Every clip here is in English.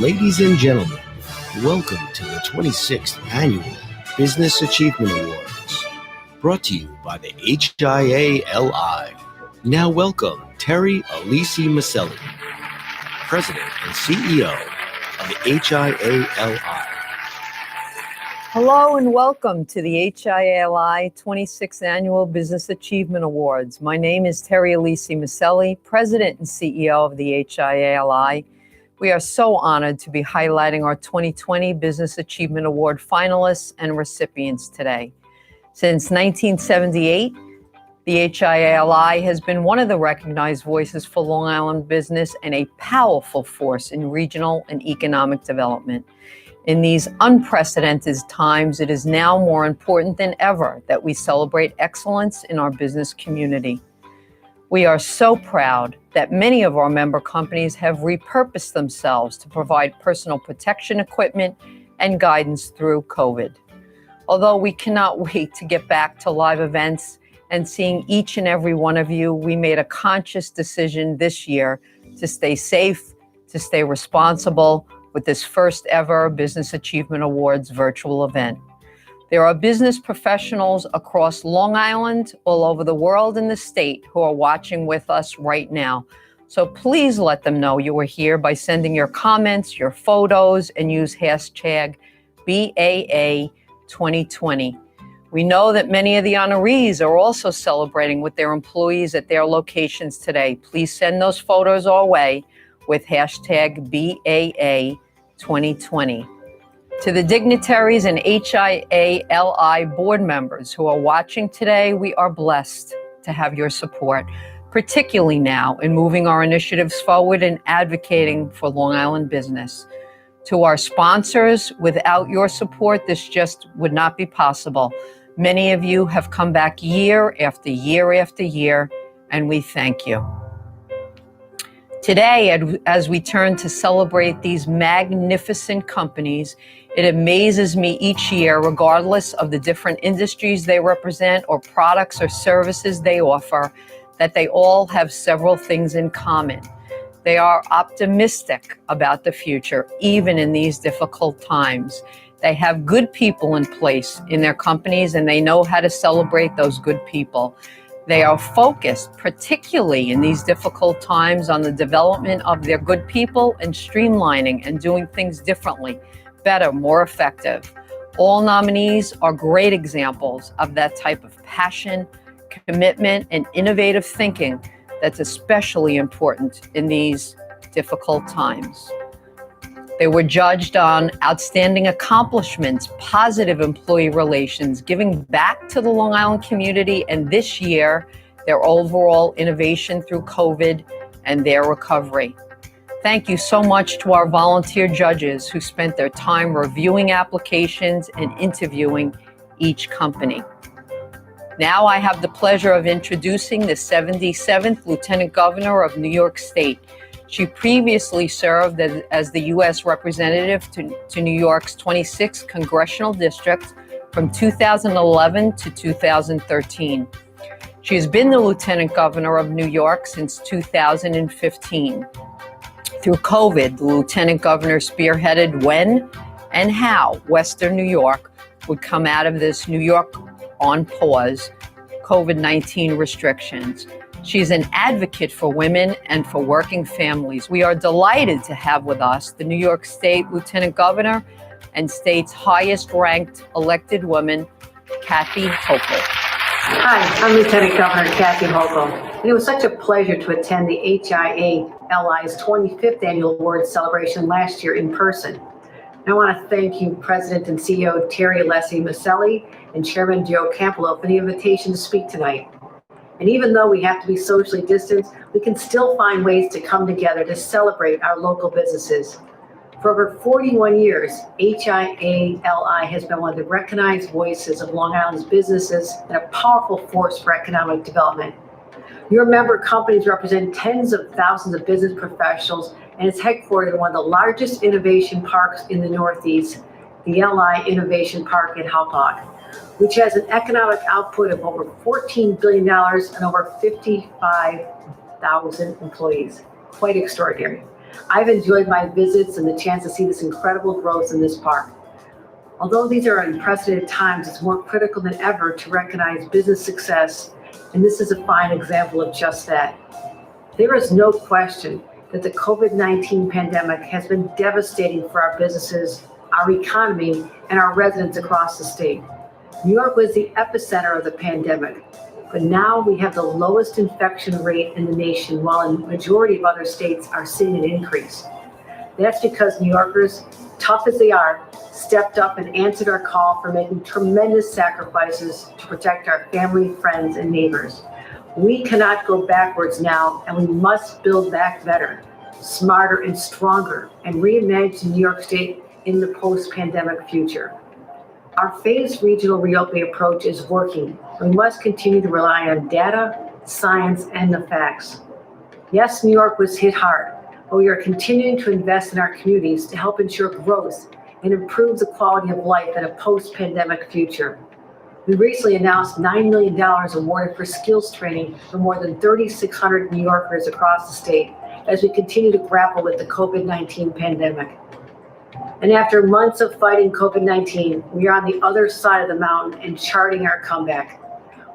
Ladies and gentlemen, welcome to the 26th Annual Business Achievement Awards, brought to you by the HIA-LI. Now welcome Terry-Alisi Maselli, President and CEO of the HIA-LI. Hello and welcome to the HIA-LI 26th Annual Business Achievement Awards. My name is Terry-Alisi Maselli, President and CEO of the HIA-LI. We are so honored to be highlighting our 2020 Business Achievement Award finalists and recipients today. Since 1978, The HIA-LI has been one of the recognized voices for Long Island business and a powerful force in regional and economic development. In these unprecedented times, it is now more important than ever that we celebrate excellence in our business community. We are so proud that many of our member companies have repurposed themselves to provide personal protection equipment and guidance through COVID. Although we cannot wait to get back to live events and seeing each and every one of you, we made a conscious decision this year to stay safe, to stay responsible with this first ever Business Achievement Awards virtual event. There are business professionals across Long Island, all over the world and the state who are watching with us right now. So please let them know you are here by sending your comments, your photos, and use hashtag BAA2020. We know that many of the honorees are also celebrating with their employees at their locations today. Please send those photos our way with hashtag BAA2020. To the dignitaries and HIA-LI board members who are watching today, we are blessed to have your support, particularly now in moving our initiatives forward and advocating for Long Island business. To our sponsors, without your support, this just would not be possible. Many of you have come back year after year after year, and we thank you. Today, as we turn to celebrate these magnificent companies, it amazes me each year, regardless of the different industries they represent or products or services they offer, that they all have several things in common. They are optimistic about the future, even in these difficult times. They have good people in place in their companies, and they know how to celebrate those good people. They are focused, particularly in these difficult times, on the development of their good people and streamlining and doing things differently, better, more effective. All nominees are great examples of that type of passion, commitment, and innovative thinking that's especially important in these difficult times. They were judged on outstanding accomplishments, positive employee relations, giving back to the Long Island community, and this year, their overall innovation through COVID and their recovery. Thank you so much to our volunteer judges who spent their time reviewing applications and interviewing each company. Now I have the pleasure of introducing the 77th Lieutenant Governor of New York State. She previously served as the U.S. representative to New York's 26th Congressional District from 2011 to 2013. She has been the Lieutenant Governor of New York since 2015. Through COVID, the Lieutenant Governor spearheaded when and how Western New York would come out of this New York on pause COVID-19 restrictions. She is an advocate for women and for working families. We are delighted to have with us the New York State Lieutenant Governor and state's highest ranked elected woman, Kathy Hochul. Hi, I'm Lieutenant Governor Kathy Hochul, and it was such a pleasure to attend the HIA-LI's 25th Annual Awards celebration last year in person. And I want to thank you, President and CEO Terry Maselli and Chairman Joe Campolo, for the invitation to speak tonight. And even though we have to be socially distanced, we can still find ways to come together to celebrate our local businesses. For over 41 years, HIA-LI has been one of the recognized voices of Long Island's businesses and a powerful force for economic development. Your member companies represent tens of thousands of business professionals, and it's headquartered in one of the largest innovation parks in the Northeast, the LI Innovation Park in Hauppauge, which has an economic output of over $14 billion and over 55,000 employees. Quite extraordinary. I've enjoyed my visits and the chance to see this incredible growth in this park. Although these are unprecedented times, it's more critical than ever to recognize business success, and this is a fine example of just that. There is no question that the COVID-19 pandemic has been devastating for our businesses, our economy, and our residents across the state. New York was the epicenter of the pandemic, but now we have the lowest infection rate in the nation, while a majority of other states are seeing an increase. That's because New Yorkers, tough as they are, stepped up and answered our call for making tremendous sacrifices to protect our family, friends, and neighbors. We cannot go backwards now, and we must build back better, smarter, and stronger, and reimagine New York State in the post-pandemic future. Our phased regional reopening approach is working. We must continue to rely on data, science, and the facts. Yes, New York was hit hard, but we are continuing to invest in our communities to help ensure growth and improve the quality of life in a post-pandemic future. We recently announced $9 million awarded for skills training for more than 3,600 New Yorkers across the state as we continue to grapple with the COVID-19 pandemic. And after months of fighting COVID-19, we are on the other side of the mountain and charting our comeback.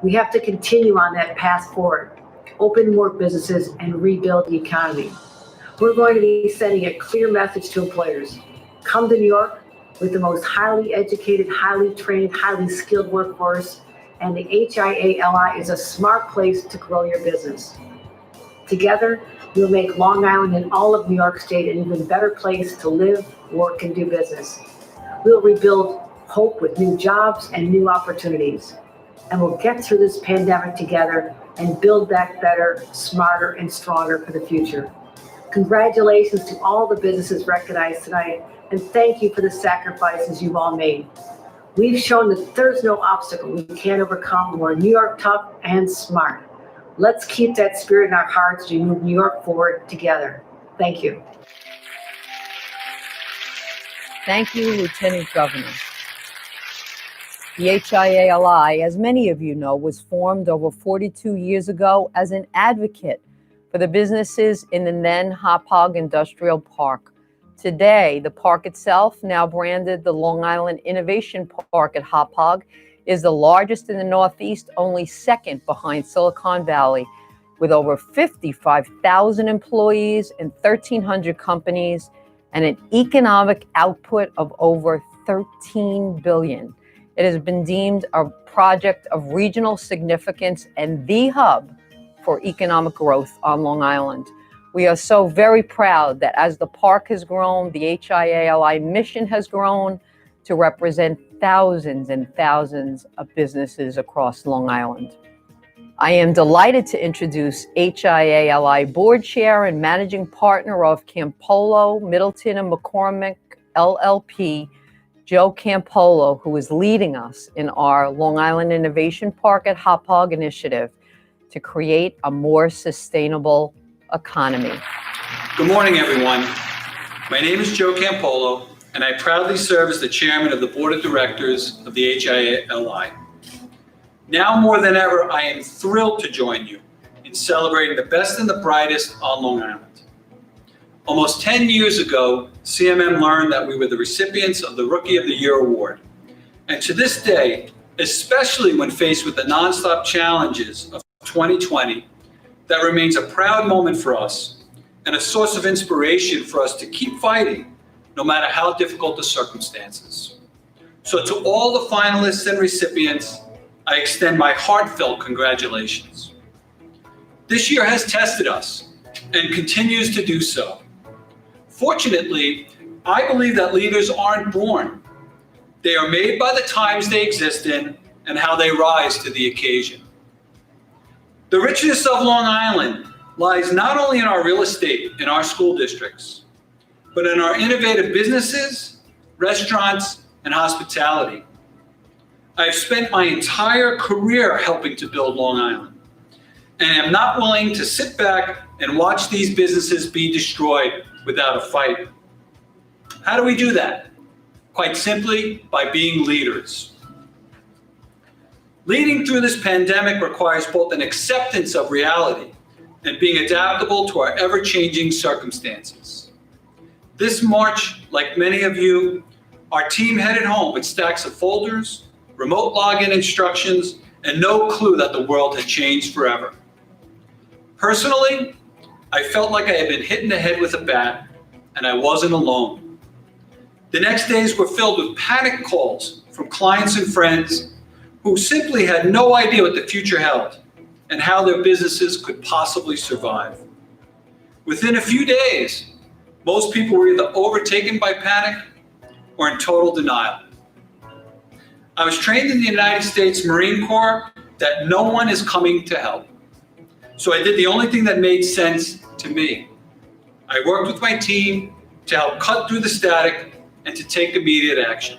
We have to continue on that path forward, open more businesses, and rebuild the economy. We're going to be sending a clear message to employers. Come to New York with the most highly educated, highly trained, highly skilled workforce, and the HIA-LI is a smart place to grow your business. Together, we'll make Long Island and all of New York State an even better place to live, work, and do business. We'll rebuild hope with new jobs and new opportunities. And we'll get through this pandemic together and build back better, smarter, and stronger for the future. Congratulations to all the businesses recognized tonight, and thank you for the sacrifices you've all made. We've shown that there's no obstacle we can't overcome. We're New York tough and smart. Let's keep that spirit in our hearts as we move New York forward together. Thank you. Thank you, Lieutenant Governor. The HIA-LI, as many of you know, was formed over 42 years ago as an advocate for the businesses in the then Hauppauge Industrial Park. Today, the park itself, now branded the Long Island Innovation Park at Hauppauge, is the largest in the Northeast, only second behind Silicon Valley, with over 55,000 employees and 1,300 companies and an economic output of over $13 billion. It has been deemed a project of regional significance and the hub for economic growth on Long Island. We are so very proud that as the park has grown, the HIA-LI mission has grown to represent thousands and thousands of businesses across Long Island. I am delighted to introduce HIA-LI Board Chair and Managing Partner of Campolo, Middleton and McCormick LLP, Joe Campolo, who is leading us in our Long Island Innovation Park at Hauppauge initiative to create a more sustainable economy. Good morning, everyone. My name is Joe Campolo, and I proudly serve as the chairman of the board of directors of the HIA-LI. Now more than ever, I am thrilled to join you in celebrating the best and the brightest on Long Island. Almost 10 years ago, CMM learned that we were the recipients of the Rookie of the Year award. And to this day, especially when faced with the nonstop challenges of 2020, that remains a proud moment for us and a source of inspiration for us to keep fighting, no matter how difficult the circumstances. So to all the finalists and recipients, I extend my heartfelt congratulations. This year has tested us and continues to do so. Fortunately, I believe that leaders aren't born. They are made by the times they exist in and how they rise to the occasion. The richness of Long Island lies not only in our real estate in our school districts, but in our innovative businesses, restaurants, and hospitality. I've spent my entire career helping to build Long Island, and am not willing to sit back and watch these businesses be destroyed without a fight. How do we do that? Quite simply, by being leaders. Leading through this pandemic requires both an acceptance of reality and being adaptable to our ever-changing circumstances. This March, like many of you, our team headed home with stacks of folders, remote login instructions, and no clue that the world had changed forever. Personally, I felt like I had been hit in the head with a bat, and I wasn't alone. The next days were filled with panic calls from clients and friends who simply had no idea what the future held and how their businesses could possibly survive. Within a few days, most people were either overtaken by panic or in total denial. I was trained in the United States Marine Corps that no one is coming to help. So I did the only thing that made sense to me. I worked with my team to help cut through the static and to take immediate action.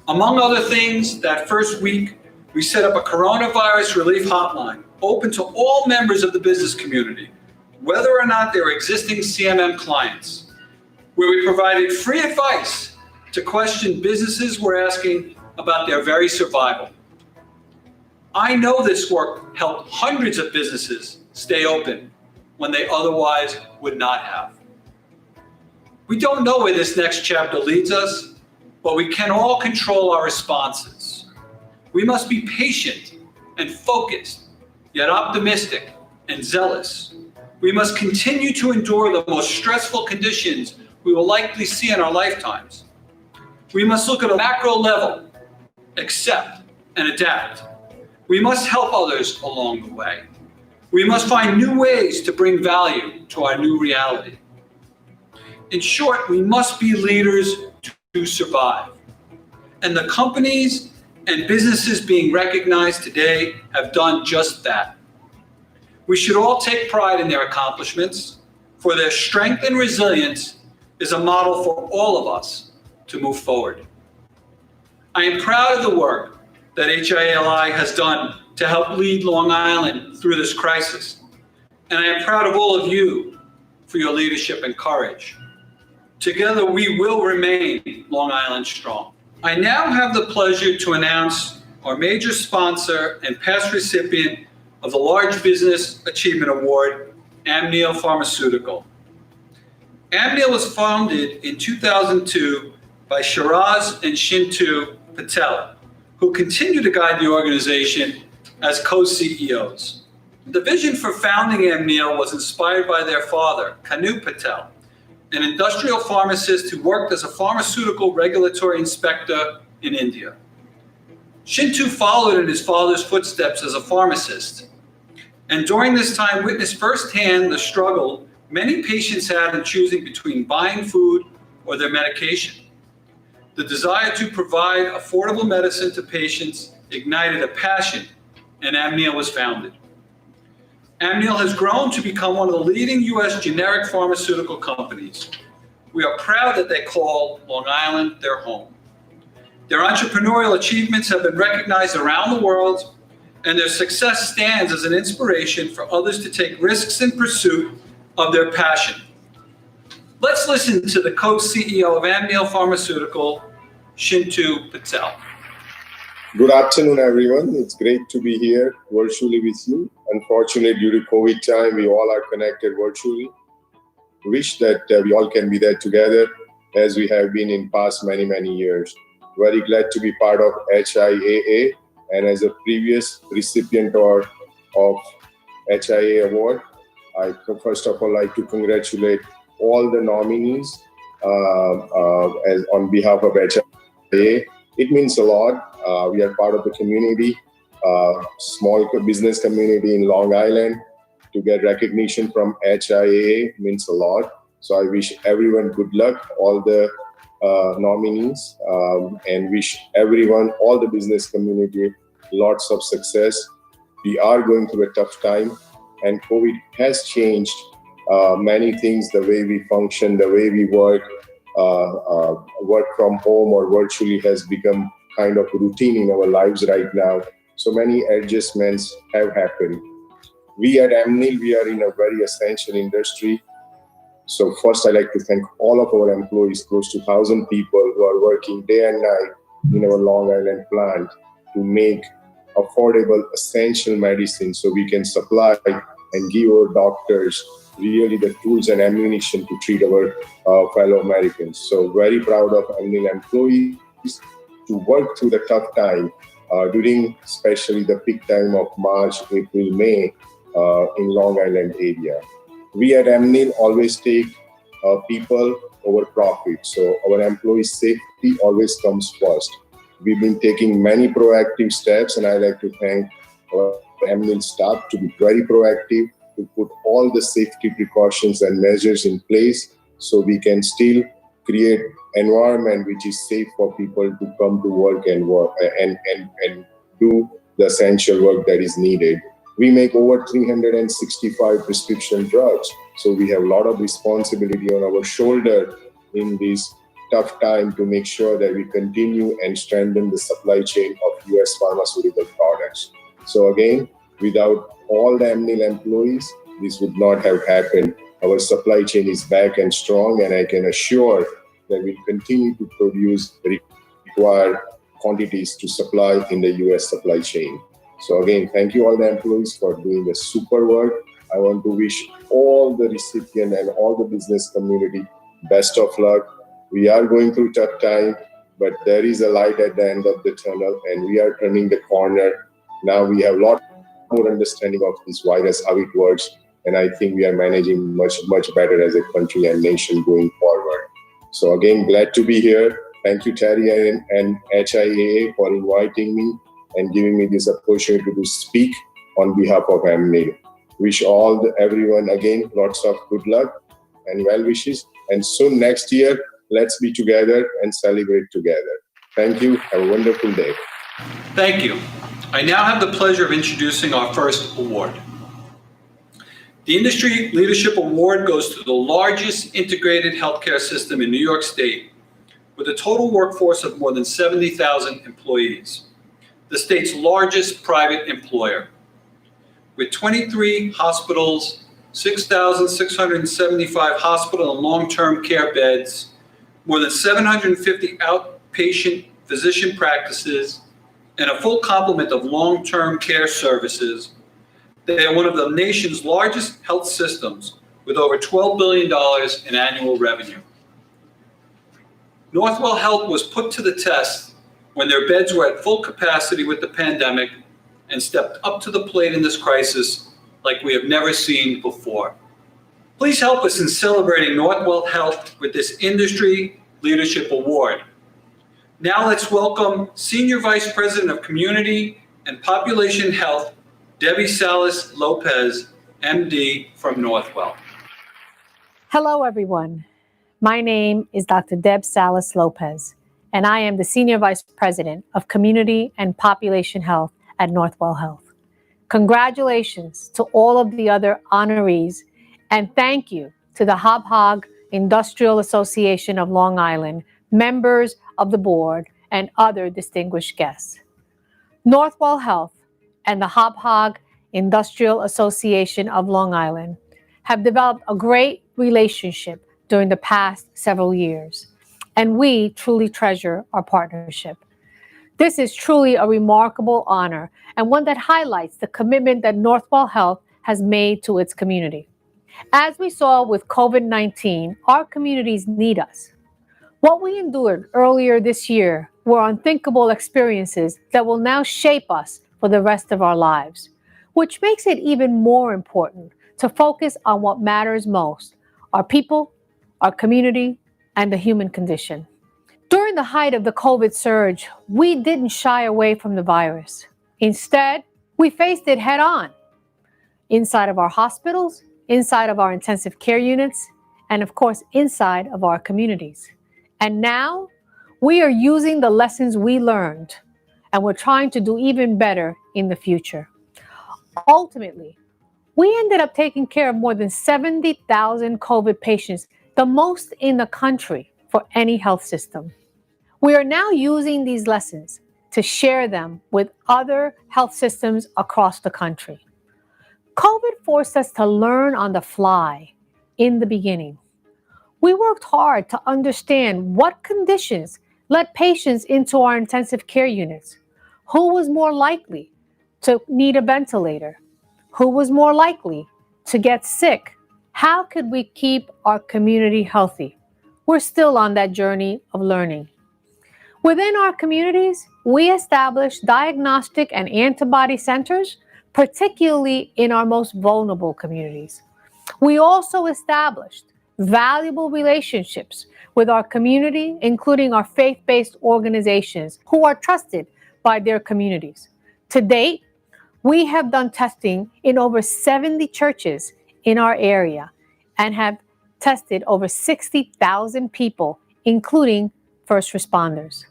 Among other things, that first week, we set up a coronavirus relief hotline open to all members of the business community, whether or not they were existing CMM clients, where we provided free advice to question businesses were asking about their very survival. I know this work helped hundreds of businesses stay open when they otherwise would not have. We don't know where this next chapter leads us, but we can all control our responses. We must be patient and focused, yet optimistic and zealous. We must continue to endure the most stressful conditions we will likely see in our lifetimes. We must look at a macro level, accept and adapt. We must help others along the way. We must find new ways to bring value to our new reality. In short, we must be leaders to survive. And the companies and businesses being recognized today have done just that. We should all take pride in their accomplishments, for their strength and resilience is a model for all of us to move forward. I am proud of the work that HIA-LI has done to help lead Long Island through this crisis. And I am proud of all of you for your leadership and courage. Together, we will remain Long Island strong. I now have the pleasure to announce our major sponsor and past recipient of the Large Business Achievement Award, Amneal Pharmaceutical. Amneal was founded in 2002 by Shiraz and Shintu Patel, who continue to guide the organization as co-CEOs. The vision for founding Amneal was inspired by their father, Kanu Patel, an industrial pharmacist who worked as a pharmaceutical regulatory inspector in India. Shintu followed in his father's footsteps as a pharmacist, and during this time witnessed firsthand the struggle many patients had in choosing between buying food or their medication. The desire to provide affordable medicine to patients ignited a passion, and Amneal was founded. Amneal has grown to become one of the leading U.S. generic pharmaceutical companies. We are proud that they call Long Island their home. Their entrepreneurial achievements have been recognized around the world, and their success stands as an inspiration for others to take risks in pursuit of their passion. Let's listen to the co-CEO of Amneal Pharmaceutical, Shintu Patel. Good afternoon, everyone. It's great to be here virtually with you. Unfortunately, due to COVID time, we all are connected virtually. Wish that we all can be there together as we have been in past many years. Very glad to be part of HIAA, and as a previous recipient of HIA Award, I first of all like to congratulate all the nominees as on behalf of HIA. It means a lot. We are part of the community, small business community in Long Island. To get recognition from HIA means a lot. So I wish everyone good luck, all the nominees, and wish everyone, all the business community, lots of success. We are going through a tough time, and COVID has changed many things, the way we function, the way we work. Work from home or virtually has become kind of routine in our lives right now. So many adjustments have happened. We at Amneal, we are in a very essential industry. So first, I'd like to thank all of our employees, close to 1,000 people who are working day and night in our Long Island plant to make affordable, essential medicine so we can supply and give our doctors really the tools and ammunition to treat our fellow Americans. So very proud of Amneal employees to work through the tough time during especially the peak time of March, April, May in Long Island area. We at Amneal always take people over profit. So our employees' safety always comes first. We've been taking many proactive steps, and I'd like to thank our Amneal staff to be very proactive, to put all the safety precautions and measures in place so we can still create environment which is safe for people to come to work and do the essential work that is needed. We make over 365 prescription drugs. So we have a lot of responsibility on our shoulder in this tough time to make sure that we continue and strengthen the supply chain of US pharmaceutical products. So again, without all the Amneal employees, this would not have happened. Our supply chain is back and strong, and I can assure that we'll continue to produce the required quantities to supply in the US supply chain. So again, thank you all the employees for doing the super work. I want to wish all the recipient and all the business community best of luck. We are going through tough time, but there is a light at the end of the tunnel, and we are turning the corner. Now we have a lot more understanding of this virus, how it works, and I think we are managing much better as a country and nation going forward. So again, glad to be here. Thank you, Terry and HIA for inviting me and giving me this opportunity to speak on behalf of Amneal. Wish everyone again lots of good luck and well wishes. And soon next year, let's be together and celebrate together. Thank you. Have a wonderful day. Thank you. I now have the pleasure of introducing our first award. The Industry Leadership Award goes to the largest integrated healthcare system in New York State, with a total workforce of more than 70,000 employees, the state's largest private employer. With 23 hospitals, 6,675 hospital and long-term care beds, more than 750 outpatient physician practices, and a full complement of long-term care services, they are one of the nation's largest health systems with over $12 billion in annual revenue. Northwell Health was put to the test when their beds were at full capacity with the pandemic and stepped up to the plate in this crisis like we have never seen before. Please help us in celebrating Northwell Health with this Industry Leadership Award. Now let's welcome Senior Vice President of Community and Population Health, Debbie Salas Lopez, MD from Northwell. Hello, everyone. My name is Dr. Deb Salas Lopez, and I am the Senior Vice President of Community and Population Health at Northwell Health. Congratulations to all of the other honorees, and thank you to the Hog Industrial Association of Long Island, members of the board, and other distinguished guests. Northwell Health and the Hog Industrial Association of Long Island have developed a great relationship during the past several years, and we truly treasure our partnership. This is truly a remarkable honor and one that highlights the commitment that Northwell Health has made to its community. As we saw with COVID-19, our communities need us. What we endured earlier this year were unthinkable experiences that will now shape us for the rest of our lives, which makes it even more important to focus on what matters most: our people, our community, and the human condition. During the height of the COVID surge, we didn't shy away from the virus. Instead, we faced it head on, inside of our hospitals, inside of our intensive care units, and of course, inside of our communities. And now, we are using the lessons we learned, and we're trying to do even better in the future. Ultimately, we ended up taking care of more than 70,000 COVID patients, the most in the country for any health system. We are now using these lessons to share them with other health systems across the country. COVID forced us to learn on the fly in the beginning. We worked hard to understand what conditions led patients into our intensive care units. Who was more likely to need a ventilator? Who was more likely to get sick? How could we keep our community healthy? We're still on that journey of learning. Within our communities, we established diagnostic and antibody centers, particularly in our most vulnerable communities. We also established valuable relationships with our community, including our faith-based organizations who are trusted by their communities. To date, we have done testing in over 70 churches in our area and have tested over 60,000 people, including first responders.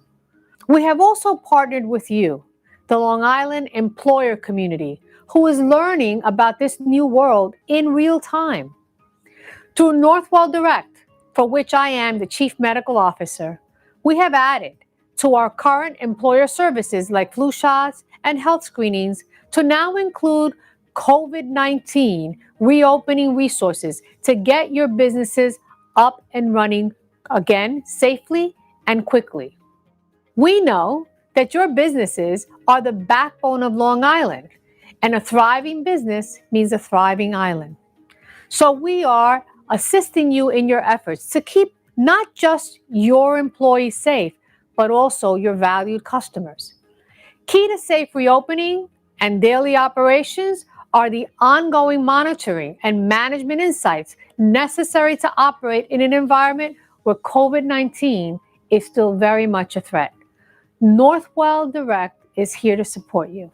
We have also partnered with you, the Long Island employer community, who is learning about this new world in real time. Through Northwell Direct, for which I am the Chief Medical Officer, we have added to our current employer services like flu shots and health screenings to now include COVID-19 reopening resources to get your businesses up and running again safely and quickly. We know that your businesses are the backbone of Long Island, and a thriving business means a thriving island. So we are assisting you in your efforts to keep not just your employees safe, but also your valued customers. Key to safe reopening and daily operations are the ongoing monitoring and management insights necessary to operate in an environment where COVID-19 is still very much a threat. Northwell Direct is here to support you.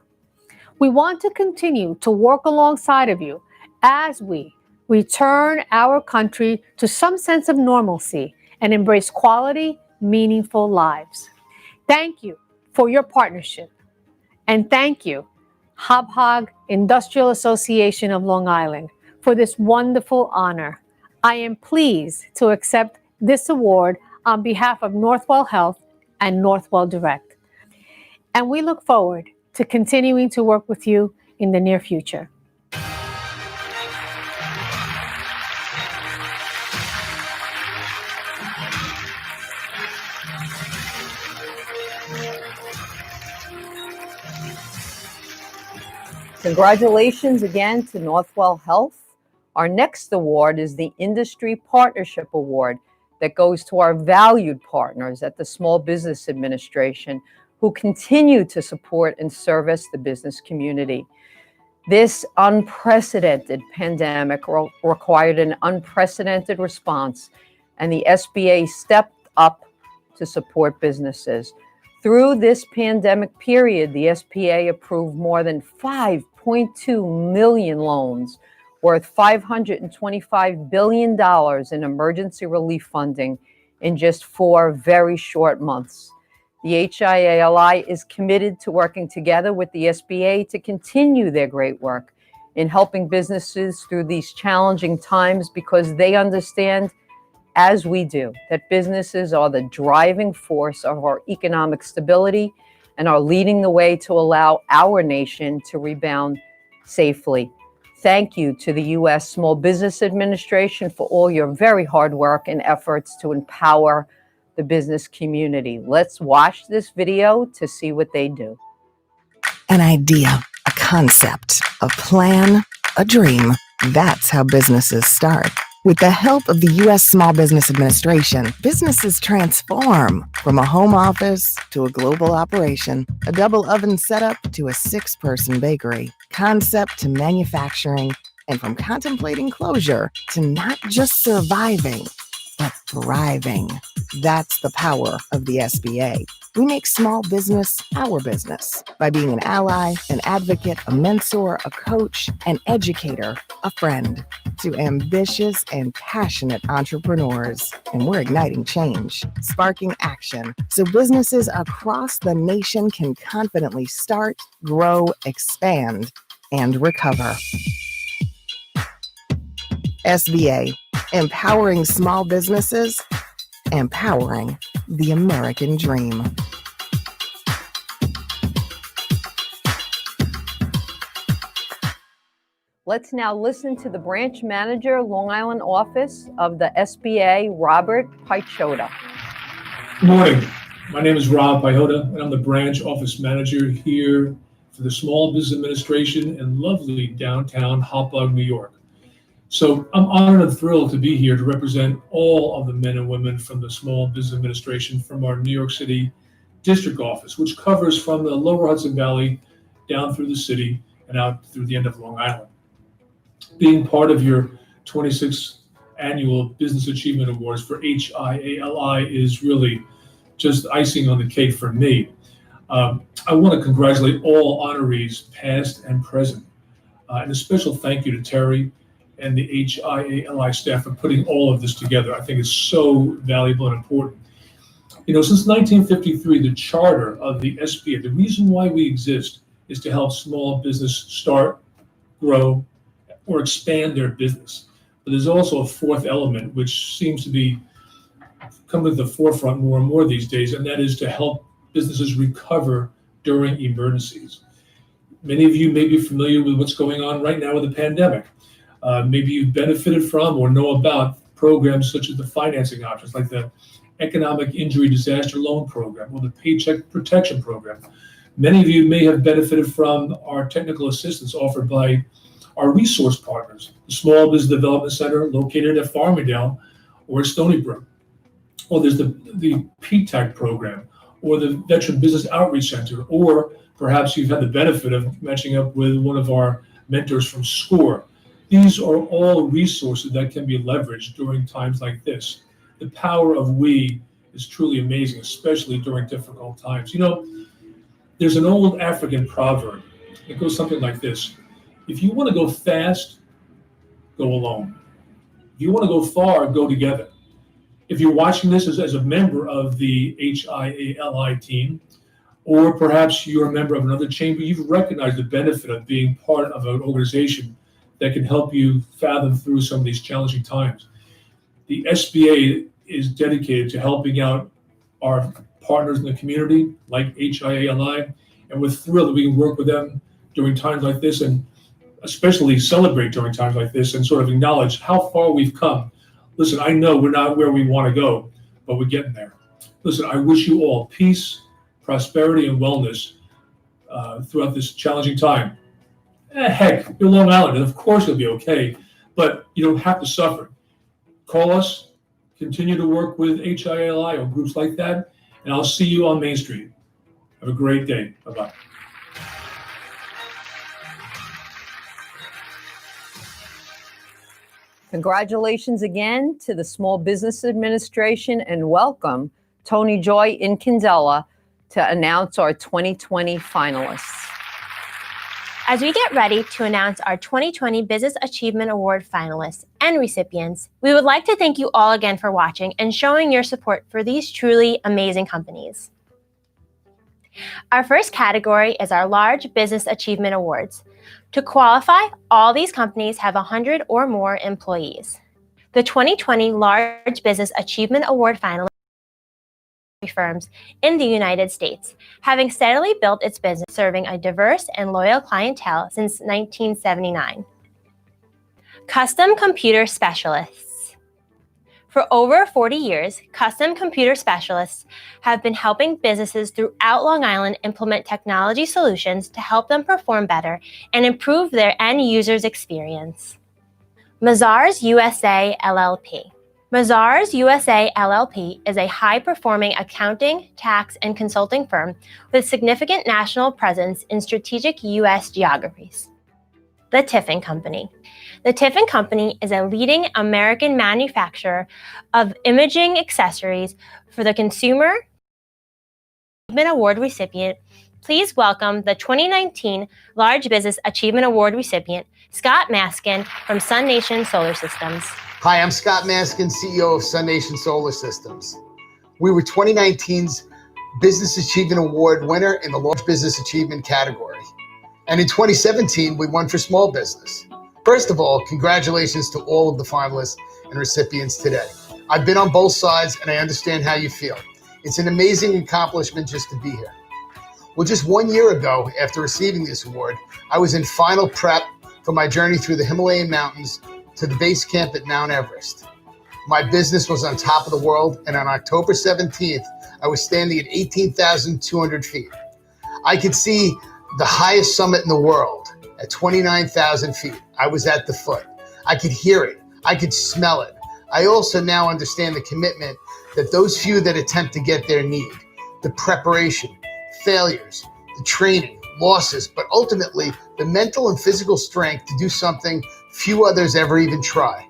We want to continue to work alongside of you as we return our country to some sense of normalcy and embrace quality, meaningful lives. Thank you for your partnership. And thank you, Hobhog Industrial Association of Long Island, for this wonderful honor. I am pleased to accept this award on behalf of Northwell Health and Northwell Direct. And we look forward to continuing to work with you in the near future. Congratulations again to Northwell Health. Our next award is the Industry Partnership Award that goes to our valued partners at the Small Business Administration who continue to support and service the business community. This unprecedented pandemic required an unprecedented response, and the SBA stepped up to support businesses. Through this pandemic period, the SBA approved more than 5.2 million loans worth $525 billion in emergency relief funding in just 4 very short months. The HIA-LI is committed to working together with the SBA to continue their great work in helping businesses through these challenging times because they understand, as we do, that businesses are the driving force of our economic stability and are leading the way to allow our nation to rebound safely. Thank you to the U.S. Small Business Administration for all your very hard work and efforts to empower the business community. Let's watch this video to see what they do. An idea, a concept, a plan, a dream. That's how businesses start. With the help of the U.S. Small Business Administration, businesses transform from a home office to a global operation, a double oven setup to a 6-person bakery, concept to manufacturing, and from contemplating closure to not just surviving, but thriving. That's the power of the SBA. We make small business our business by being an ally, an advocate, a mentor, a coach, an educator, a friend to ambitious and passionate entrepreneurs. And we're igniting change, sparking action, so businesses across the nation can confidently start, grow, expand, and recover. SBA, empowering small businesses, empowering the American dream. Let's now listen to the branch manager, Long Island office of the SBA, Robert Pichota. Good morning. My name is Rob Pichota, and I'm the branch office manager here for the Small Business Administration in lovely downtown Hopog, New York. So I'm honored and thrilled to be here to represent all of the men and women from the Small Business Administration from our New York City district office, which covers from the lower Hudson Valley down through the city and out through the end of Long Island. Being part of your 26th annual Business Achievement Awards for HIA-LI is really just icing on the cake for me. I want to congratulate all honorees, past and present, and a special thank you to Terry and the HIA-LI staff for putting all of this together. I think it's so valuable and important. You know, since 1953, the charter of the SBA, the reason why we exist is to help small business start, grow, or expand their business. But there's also a fourth element, which seems to be coming to the forefront more and more these days, and that is to help businesses recover during emergencies. Many of you may be familiar with what's going on right now with the pandemic. Maybe you've benefited from or know about programs such as the financing options, like the Economic Injury Disaster Loan Program or the Paycheck Protection Program. Many of you may have benefited from our technical assistance offered by our resource partners, the Small Business Development Center located at Farmingdale or Stony Brook. Or there's the PTAC program or the Veteran Business Outreach Center, or perhaps you've had the benefit of matching up with one of our mentors from SCORE. These are all resources that can be leveraged during times like this. The power of we is truly amazing, especially during difficult times. You know, there's an old African proverb. It goes something like this. If you want to go fast, go alone. If you want to go far, go together. If you're watching this as a member of the HIA-LI team, or perhaps you're a member of another chamber, you've recognized the benefit of being part of an organization that can help you fathom through some of these challenging times. The SBA is dedicated to helping out our partners in the community, like HIA-LI, and we're thrilled that we can work with them during times like this, and especially celebrate during times like this, and sort of acknowledge how far we've come. Listen, I know we're not where we want to go, but we're getting there. Listen, I wish you all peace, prosperity, and wellness throughout this challenging time. Heck, you're Long Island, and of course you'll be okay, but you don't have to suffer. Call us, continue to work with HIA-LI or groups like that, and I'll see you on Main Street. Have a great day. Bye-bye. Congratulations again to the Small Business Administration, and welcome Tony Joy in Candela to announce our 2020 finalists. As we get ready to announce our 2020 Business Achievement Award finalists and recipients, we would like to thank you all again for watching and showing your support for these truly amazing companies. Our first category is our Large Business Achievement Awards. To qualify, all these companies have 100 or more employees. The 2020 Large Business Achievement Award finalists firms in the United States, having steadily built its business serving a diverse and loyal clientele since 1979. Custom Computer Specialists. For over 40 years, Custom Computer Specialists have been helping businesses throughout Long Island implement technology solutions to help them perform better and improve their end users' experience. Mazars USA LLP. Mazars USA LLP is a high-performing accounting, tax, and consulting firm with significant national presence in strategic U.S. geographies. The Tiffin Company. The Tiffin Company is a leading American manufacturer of imaging accessories for the consumer. Achievement Award recipient. Please welcome the 2019 Large Business Achievement Award recipient, Scott Maskin from Sun Nation Solar Systems. Hi, I'm Scott Maskin, CEO of Sun Nation Solar Systems. We were 2019's Business Achievement Award winner in the Large Business Achievement category. And in 2017, we won for small business. First of all, congratulations to all of the finalists and recipients today. I've been on both sides and I understand how you feel. It's an amazing accomplishment just to be here. Well, just 1 year ago, after receiving this award, I was in final prep for my journey through the Himalayan mountains to the base camp at Mount Everest. My business was on top of the world, and on October 17th, I was standing at 18,200 feet. I could see the highest summit in the world at 29,000 feet. I was at the foot. I could hear it. I could smell it. I also now understand the commitment that those few that attempt to get there need. The preparation, failures, the training, losses, but ultimately the mental and physical strength to do something few others ever even try.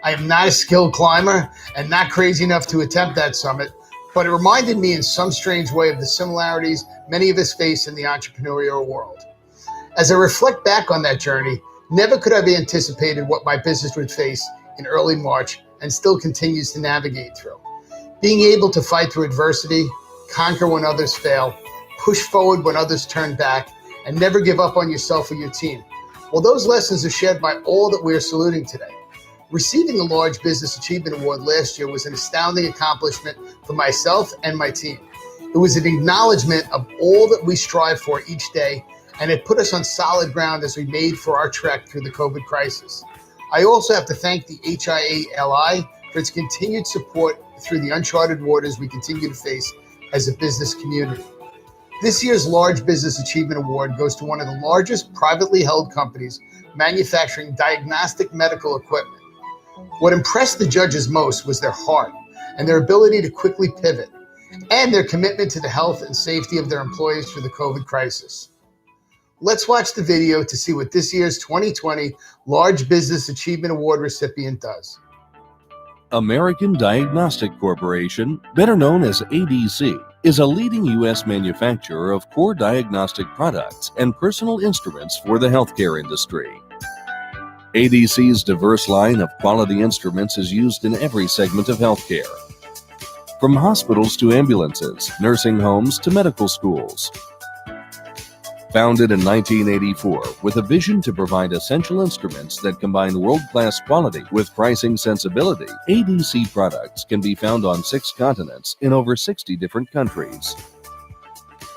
I am not a skilled climber and not crazy enough to attempt that summit, but it reminded me in some strange way of the similarities many of us face in the entrepreneurial world. As I reflect back on that journey, never could I have anticipated what my business would face in early March and still continues to navigate through. Being able to fight through adversity, conquer when others fail, push forward when others turn back, and never give up on yourself or your team. Well, those lessons are shared by all that we are saluting today. Receiving a large Business Achievement Award last year was an astounding accomplishment for myself and my team. It was an acknowledgement of all that we strive for each day, and it put us on solid ground as we made for our trek through the COVID crisis. I also have to thank the HIA-LI for its continued support through the uncharted waters we continue to face as a business community. This year's Large Business Achievement Award goes to one of the largest privately held companies manufacturing diagnostic medical equipment. What impressed the judges most was their heart and their ability to quickly pivot, and their commitment to the health and safety of their employees through the COVID crisis. Let's watch the video to see what this year's 2020 Large Business Achievement Award recipient does. American Diagnostic Corporation, better known as ADC, is a leading U.S. manufacturer of core diagnostic products and personal instruments for the healthcare industry. ADC's diverse line of quality instruments is used in every segment of healthcare, from hospitals to ambulances, nursing homes to medical schools. Founded in 1984 with a vision to provide essential instruments that combine world-class quality with pricing sensibility, ADC products can be found on 6 continents in over 60 different countries.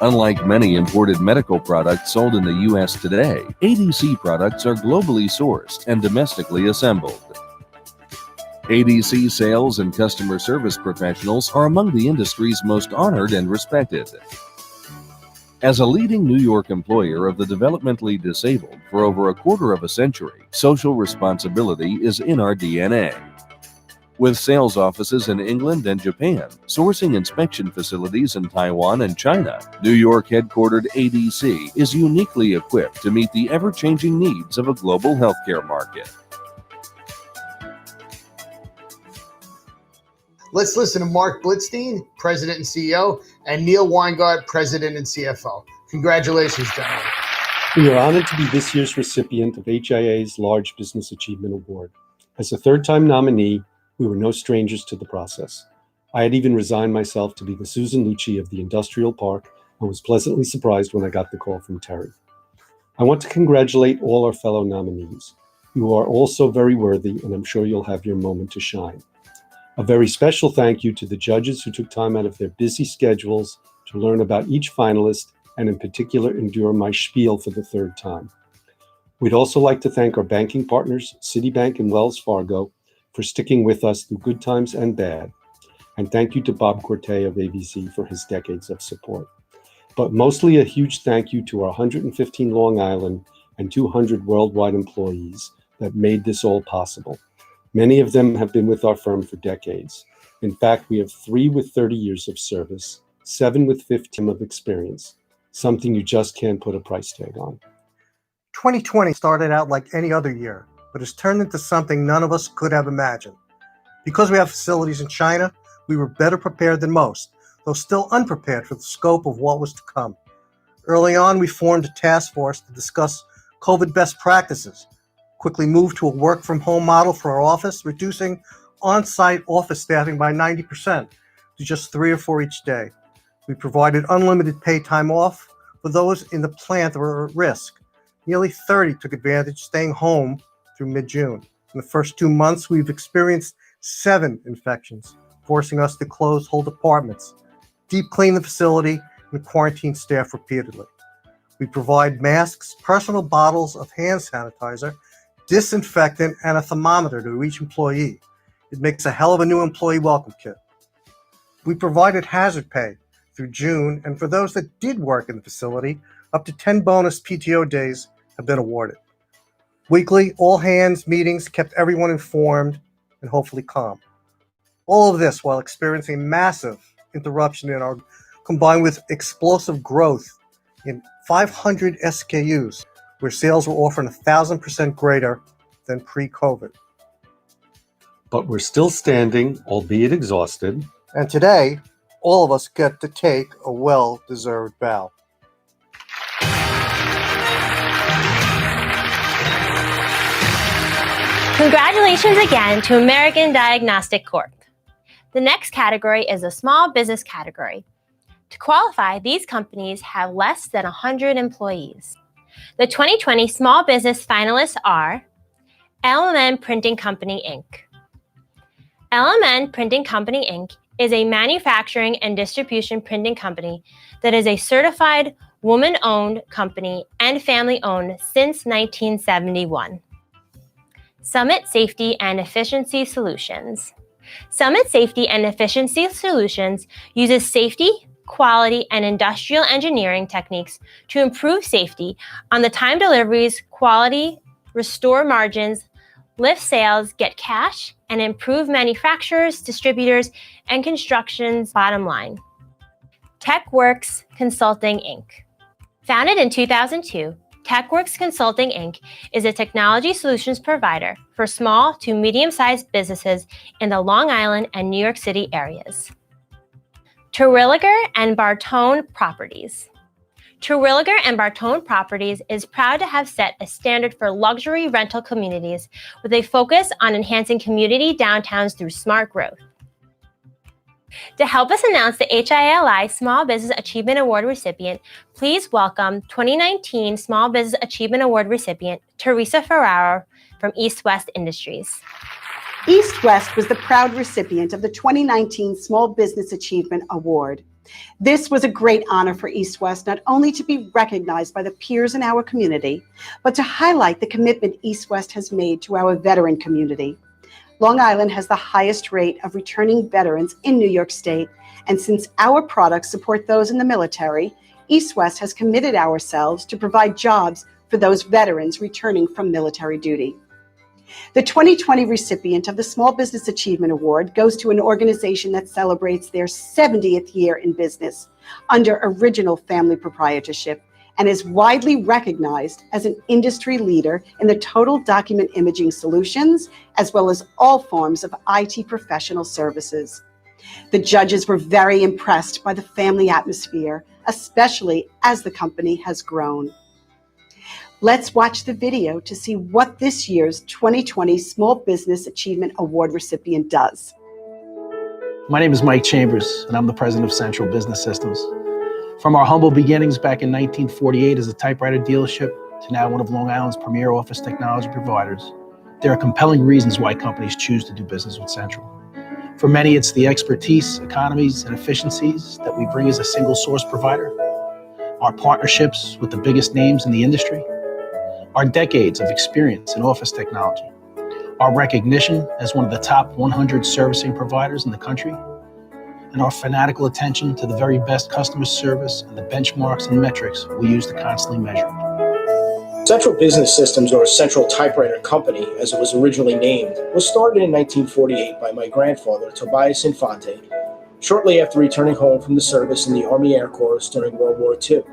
Unlike many imported medical products sold in the U.S. today, ADC products are globally sourced and domestically assembled. ADC sales and customer service professionals are among the industry's most honored and respected. As a leading New York employer of the developmentally disabled for over a quarter of a century, social responsibility is in our DNA. With sales offices in England and Japan, sourcing inspection facilities in Taiwan and China, New York headquartered ADC is uniquely equipped to meet the ever-changing needs of a global healthcare market. Let's listen to Mark Blitzstein, President and CEO, and Neil Weingart, President and CFO. Congratulations, gentlemen. We are honored to be this year's recipient of HIA's Large Business Achievement Award. As a third-time nominee, we were no strangers to the process. I had even resigned myself to be the Susan Lucci of the Industrial Park and was pleasantly surprised when I got the call from Terry. I want to congratulate all our fellow nominees. You are all so very worthy, and I'm sure you'll have your moment to shine. A very special thank you to the judges who took time out of their busy schedules to learn about each finalist and in particular endure my spiel for the third time. We'd also like to thank our banking partners, Citibank and Wells Fargo, for sticking with us through good times and bad. And thank you to Bob Corte of ABC for his decades of support. But mostly a huge thank you to our 115 Long Island and 200 worldwide employees that made this all possible. Many of them have been with our firm for decades. In fact, we have 3 with 30 years of service, 7 with 15 of experience, something you just can't put a price tag on. 2020 started out like any other year, but has turned into something none of us could have imagined. Because we have facilities in China, we were better prepared than most, though still unprepared for the scope of what was to come. Early on, we formed a task force to discuss COVID best practices, quickly moved to a work-from-home model for our office, reducing on-site office staffing by 90% to just 3 or 4 each day. We provided unlimited paid time off for those in the plant that were at risk. Nearly 30 took advantage, staying home through mid-June. In the first 2 months, we've experienced 7 infections, forcing us to close whole departments, deep clean the facility, and quarantine staff repeatedly. We provide masks, personal bottles of hand sanitizer, disinfectant, and a thermometer to each employee. It makes a hell of a new employee welcome kit. We provided hazard pay through June, and for those that did work in the facility, up to 10 bonus PTO days have been awarded. Weekly, all-hands meetings kept everyone informed and hopefully calm. All of this while experiencing massive interruption in our, combined with explosive growth in 500 SKUs, where sales were often 1,000% greater than pre-COVID. But we're still standing, albeit exhausted. And today, all of us get to take a well-deserved bow. Congratulations again to American Diagnostic Corp. The next category is a small business category. To qualify, these companies have less than 100 employees. The 2020 small business finalists are LMN Printing Company, Inc. LMN Printing Company, Inc. is a manufacturing and distribution printing company that is a certified woman-owned company and family-owned since 1971. Summit Safety and Efficiency Solutions. Summit Safety and Efficiency Solutions uses safety, quality, and industrial engineering techniques to improve safety on the time deliveries, quality, restore margins, lift sales, get cash, and improve manufacturers, distributors, and construction's bottom line. TechWorks Consulting, Inc. Founded in 2002, TechWorks Consulting, Inc. is a technology solutions provider for small to medium-sized businesses in the Long Island and New York City areas. Terwilliger and Bartone Properties. Terwilliger and Bartone Properties is proud to have set a standard for luxury rental communities with a focus on enhancing community downtowns through smart growth. To help us announce the HIA-LI Small Business Achievement Award recipient, please welcome 2019 Small Business Achievement Award recipient, Teresa Ferraro from East West Industries. East West was the proud recipient of the 2019 Small Business Achievement Award. This was a great honor for East West, not only to be recognized by the peers in our community, but to highlight the commitment East West has made to our veteran community. Long Island has the highest rate of returning veterans in New York State, and since our products support those in the military, East West has committed ourselves to provide jobs for those veterans returning from military duty. The 2020 recipient of the Small Business Achievement Award goes to an organization that celebrates their 70th year in business under original family proprietorship and is widely recognized as an industry leader in the total document imaging solutions, as well as all forms of IT professional services. The judges were very impressed by the family atmosphere, especially as the company has grown. Let's watch the video to see what this year's 2020 Small Business Achievement Award recipient does. My name is Mike Chambers, and I'm the president of Central Business Systems. From our humble beginnings back in 1948 as a typewriter dealership to now one of Long Island's premier office technology providers, there are compelling reasons why companies choose to do business with Central. For many, it's the expertise, economies, and efficiencies that we bring as a single source provider, our partnerships with the biggest names in the industry, our decades of experience in office technology, our recognition as one of the top 100 servicing providers in the country, and our fanatical attention to the very best customer service and the benchmarks and metrics we use to constantly measure. Central Business Systems, or Central Typewriter Company, as it was originally named, was started in 1948 by my grandfather, Tobias Infante, shortly after returning home from the service in the Army Air Corps during World War II.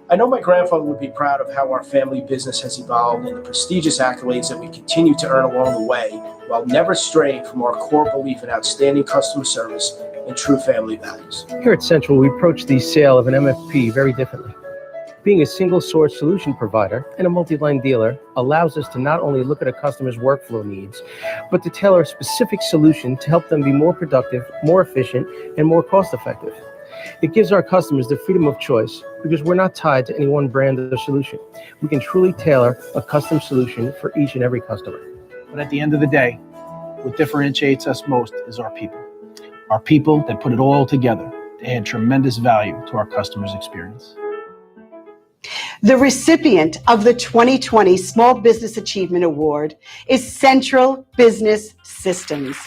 I know my grandfather would be proud of how our family business has evolved and the prestigious accolades that we continue to earn along the way, while never straying from our core belief in outstanding customer service and true family values. Here at Central, we approach the sale of an MFP very differently. Being a single source solution provider and a multi-line dealer allows us to not only look at a customer's workflow needs, but to tailor a specific solution to help them be more productive, more efficient, and more cost-effective. It gives our customers the freedom of choice because we're not tied to any one brand or solution. We can truly tailor a custom solution for each and every customer. But at the end of the day, what differentiates us most is our people. Our people that put it all together to add tremendous value to our customers' experience. The recipient of the 2020 Small Business Achievement Award is Central Business Systems.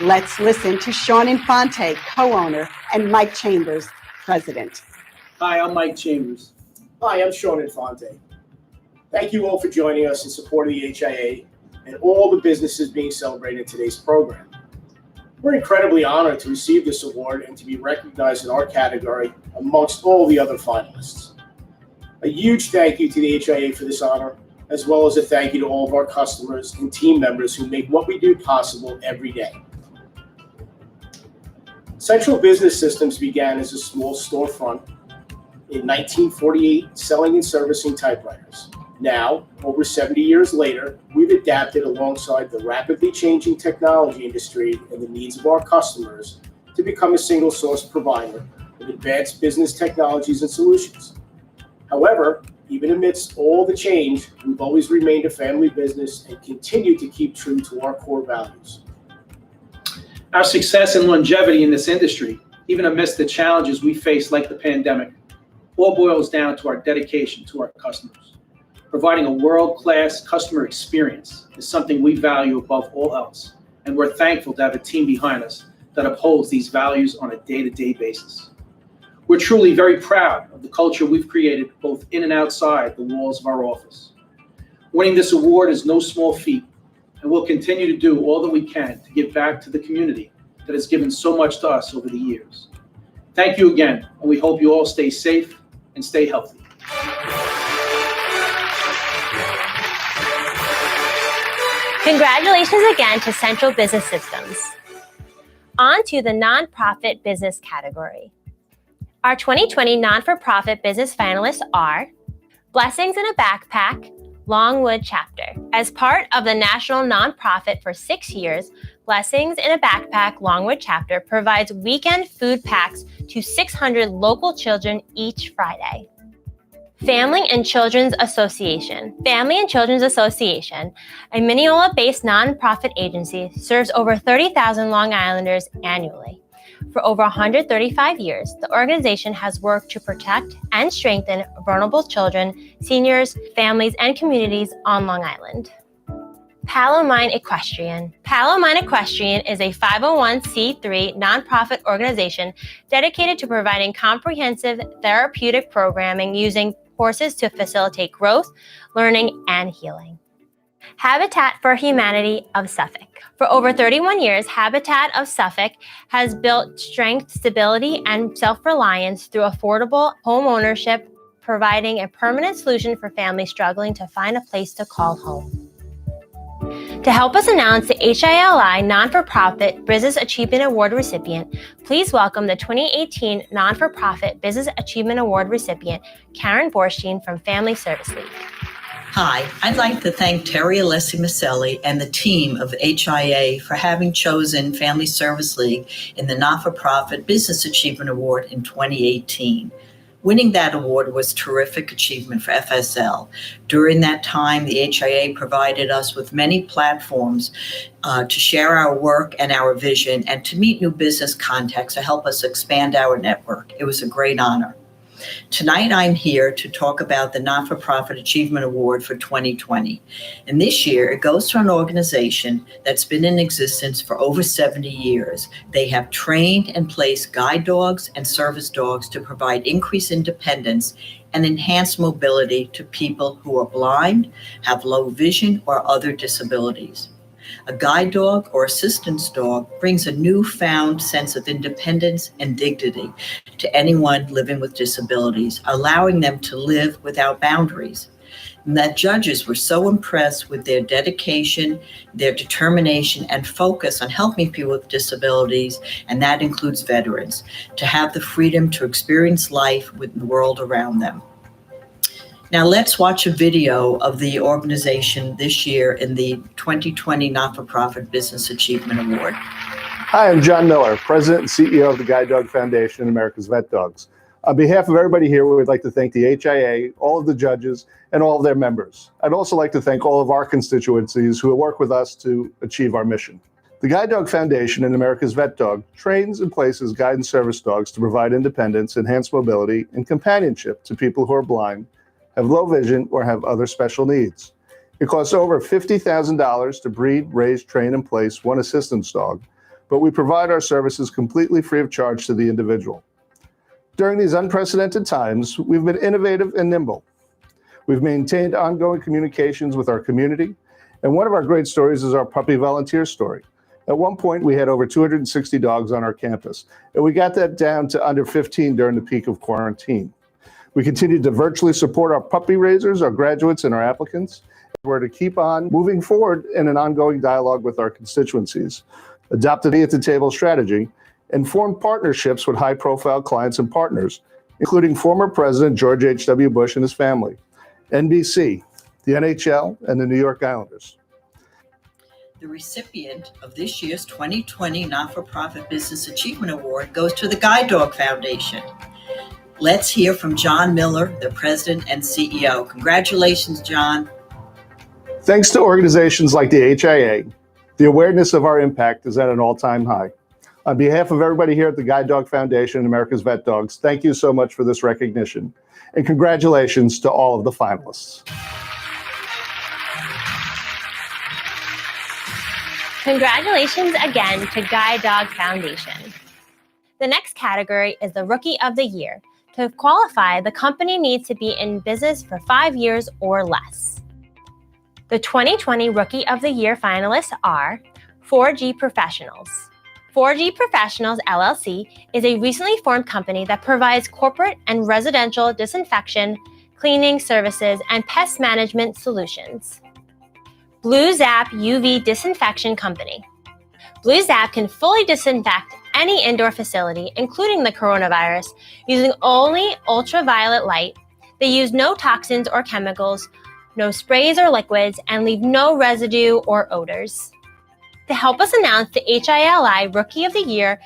Let's listen to Sean Infante, co-owner, and Mike Chambers, president. Hi, I'm Mike Chambers. Hi, I'm Sean Infante. Thank you all for joining us in support of the HIA and all the businesses being celebrated in today's program. We're incredibly honored to receive this award and to be recognized in our category amongst all the other finalists. A huge thank you to the HIA for this honor, as well as a thank you to all of our customers and team members who make what we do possible every day. Central Business Systems began as a small storefront in 1948 selling and servicing typewriters. Now, over 70 years later, we've adapted alongside the rapidly changing technology industry and the needs of our customers to become a single source provider of with advanced business technologies and solutions. However, even amidst all the change, we've always remained a family business and continue to keep true to our core values. Our success and longevity in this industry, even amidst the challenges we face like the pandemic, all boils down to our dedication to our customers. Providing a world-class customer experience is something we value above all else, and we're thankful to have a team behind us that upholds these values on a day-to-day basis. We're truly very proud of the culture we've created both in and outside the walls of our office. Winning this award is no small feat, and we'll continue to do all that we can to give back to the community that has given so much to us over the years. Thank you again, and we hope you all stay safe and stay healthy. Congratulations again to Central Business Systems. On to the nonprofit business category. Our 2020 non-for-profit business finalists are Blessings in a Backpack, Longwood Chapter. As part of the national nonprofit for 6 years, Blessings in a Backpack Longwood Chapter provides weekend food packs to 600 local children each Friday. Family and Children's Association. Family and Children's Association, a Mineola-based nonprofit agency, serves over 30,000 Long Islanders annually. For over 135 years, the organization has worked to protect and strengthen vulnerable children, seniors, families, and communities on Long Island. Palomine Equestrian. Palomine Equestrian is a 501c3 nonprofit organization dedicated to providing comprehensive therapeutic programming using horses to facilitate growth, learning, and healing. Habitat for Humanity of Suffolk. For over 31 years, Habitat of Suffolk has built strength, stability, and self-reliance through affordable home ownership, providing a permanent solution for families struggling to find a place to call home. To help us announce the HIA-LI Non-for-Profit Business Achievement Award recipient, please welcome the 2018 Non-for-Profit Business Achievement Award recipient, Karen Borstein from Family Service League. Hi, I'd like to thank HIA-LI Maselli and the team of HIA for having chosen Family Service League in the Non-for-Profit Business Achievement Award in 2018. Winning that award was a terrific achievement for FSL. During that time, the HIA provided us with many platforms to share our work and our vision and to meet new business contacts to help us expand our network. It was a great honor. Tonight, I'm here to talk about the Non-for-Profit Achievement Award for 2020. And this year, it goes to an organization that's been in existence for over 70 years. They have trained and placed guide dogs and service dogs to provide increased independence and enhanced mobility to people who are blind, have low vision, or other disabilities. A guide dog or assistance dog brings a newfound sense of independence and dignity to anyone living with disabilities, allowing them to live without boundaries. And that judges were so impressed with their dedication, their determination, and focus on helping people with disabilities, and that includes veterans, to have the freedom to experience life with the world around them. Now let's watch a video of the organization this year in the 2020 Not-for-Profit Business Achievement Award. Hi, I'm John Miller, President and CEO of the Guide Dog Foundation and America's Vet Dogs. On behalf of everybody here, we would like to thank the HIA, all of the judges, and all of their members. I'd also like to thank all of our constituencies who work with us to achieve our mission. The Guide Dog Foundation and America's Vet Dog trains and places guide and service dogs to provide independence, enhanced mobility, and companionship to people who are blind, have low vision, or have other special needs. It costs over $50,000 to breed, raise, train, and place one assistance dog, but we provide our services completely free of charge to the individual. During these unprecedented times, we've been innovative and nimble. We've maintained ongoing communications with our community, and one of our great stories is our puppy volunteer story. At one point, we had over 260 dogs on our campus, and we got that down to under 15 during the peak of quarantine. We continue to virtually support our puppy raisers, our graduates, and our applicants. We're to keep on moving forward in an ongoing dialogue with our constituencies, adopt a at-the-table strategy, and form partnerships with high-profile clients and partners, including former President George H.W. Bush and his family, NBC, the NHL, and the New York Islanders. The recipient of this year's 2020 Not-for-Profit Business Achievement Award goes to the Guide Dog Foundation. Let's hear from John Miller, the president and CEO. Congratulations, John. Thanks to organizations like the HIA, the awareness of our impact is at an all-time high. On behalf of everybody here at the Guide Dog Foundation and America's Vet Dogs, thank you so much for this recognition. And congratulations to all of the finalists. Congratulations again to Guide Dog Foundation. The next category is the Rookie of the Year. To qualify, the company needs to be in business for 5 years or less. The 2020 Rookie of the Year finalists are 4G Professionals. 4G Professionals LLC is a recently formed company that provides corporate and residential disinfection, cleaning services, and pest management solutions. Blue Zap UV Disinfection Company. Blue Zap can fully disinfect any indoor facility, including the coronavirus, using only ultraviolet light. They use no toxins or chemicals, no sprays or liquids, and leave no residue or odors. To help us announce the HIA-LI Rookie of the Year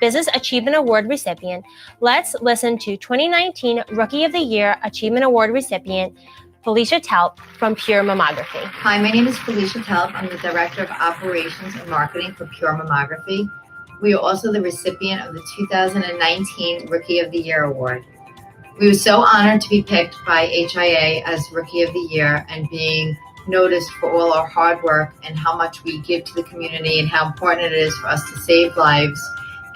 Business Achievement Award recipient, let's listen to 2019 Rookie of the Year Achievement Award recipient, Felicia Telp from Pure Mammography. Hi, my name is Felicia Telp. I'm the Director of Operations and Marketing for Pure Mammography. We are also the recipient of the 2019 Rookie of the Year Award. We were so honored to be picked by HIA as Rookie of the Year and being noticed for all our hard work and how much we give to the community and how important it is for us to save lives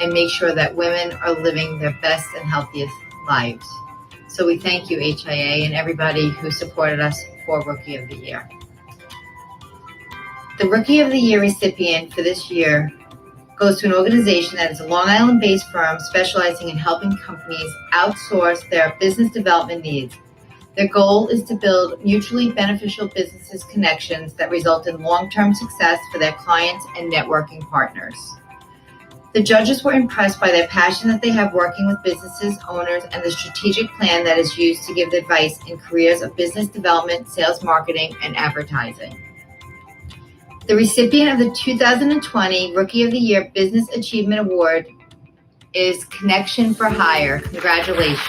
and make sure that women are living their best and healthiest lives. So we thank you, HIA, and everybody who supported us for Rookie of the Year. The Rookie of the Year recipient for this year goes to an organization that is a Long Island-based firm specializing in helping companies outsource their business development needs. Their goal is to build mutually beneficial businesses connections that result in long-term success for their clients and networking partners. The judges were impressed by their passion that they have working with businesses, owners, and the strategic plan that is used to give advice in careers of business development, sales, marketing, and advertising. The recipient of the 2020 Rookie of the Year Business Achievement Award is Connection for Hire. Congratulations.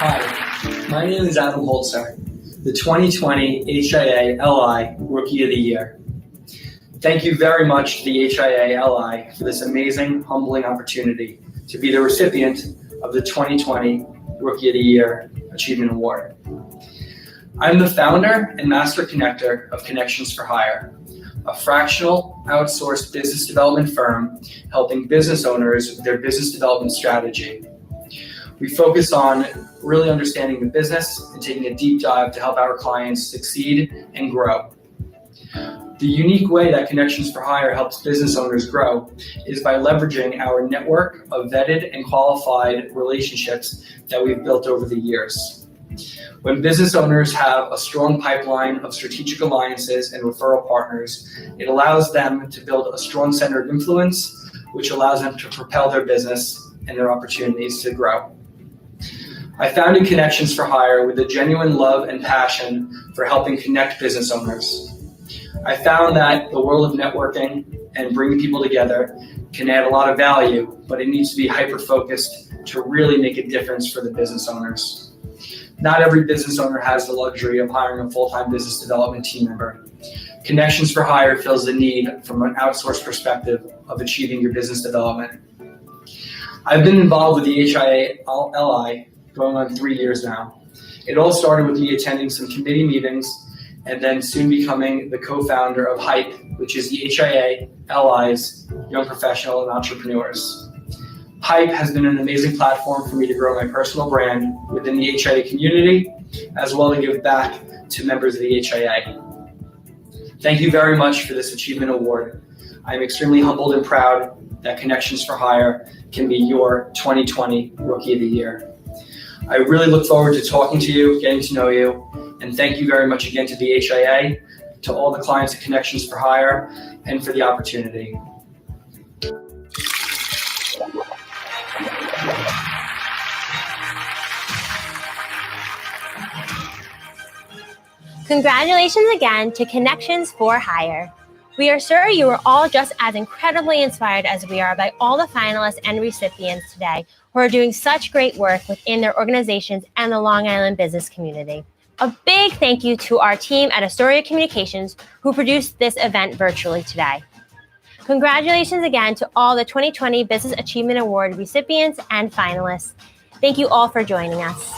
Hi, my name is Adam Holzer, the 2020 HIA-LI Rookie of the Year. Thank you very much to the HIA-LI for this amazing, humbling opportunity to be the recipient of the 2020 Rookie of the Year Achievement Award. I'm the founder and master connector of Connections for Hire, a fractional outsourced business development firm helping business owners with their business development strategy. We focus on really understanding the business and taking a deep dive to help our clients succeed and grow. The unique way that Connections for Hire helps business owners grow is by leveraging our network of vetted and qualified relationships that we've built over the years. When business owners have a strong pipeline of strategic alliances and referral partners, it allows them to build a strong center of influence, which allows them to propel their business and their opportunities to grow. I founded Connections for Hire with a genuine love and passion for helping connect business owners. I found that the world of networking and bringing people together can add a lot of value, but it needs to be hyper-focused to really make a difference for the business owners. Not every business owner has the luxury of hiring a full-time business development team member. Connections for Hire fills the need from an outsourced perspective of achieving your business development. I've been involved with the HIA-LI going on 3 years now. It all started with me attending some committee meetings and then soon becoming the co-founder of HYPE, which is the HIA-LI's Young Professional and Entrepreneurs. HYPE has been an amazing platform for me to grow my personal brand within the HIA community, as well as give back to members of the HIA. Thank you very much for this achievement award. I'm extremely humbled and proud that Connections for Hire can be your 2020 Rookie of the Year. I really look forward to talking to you, getting to know you, and thank you very much again to the HIA, to all the clients at Connections for Hire, and for the opportunity. Congratulations again to Connections for Hire. We are sure you are all just as incredibly inspired as we are by all the finalists and recipients today who are doing such great work within their organizations and the Long Island business community. A big thank you to our team at Astoria Communications who produced this event virtually today. Congratulations again to all the 2020 Business Achievement Award recipients and finalists. Thank you all for joining us.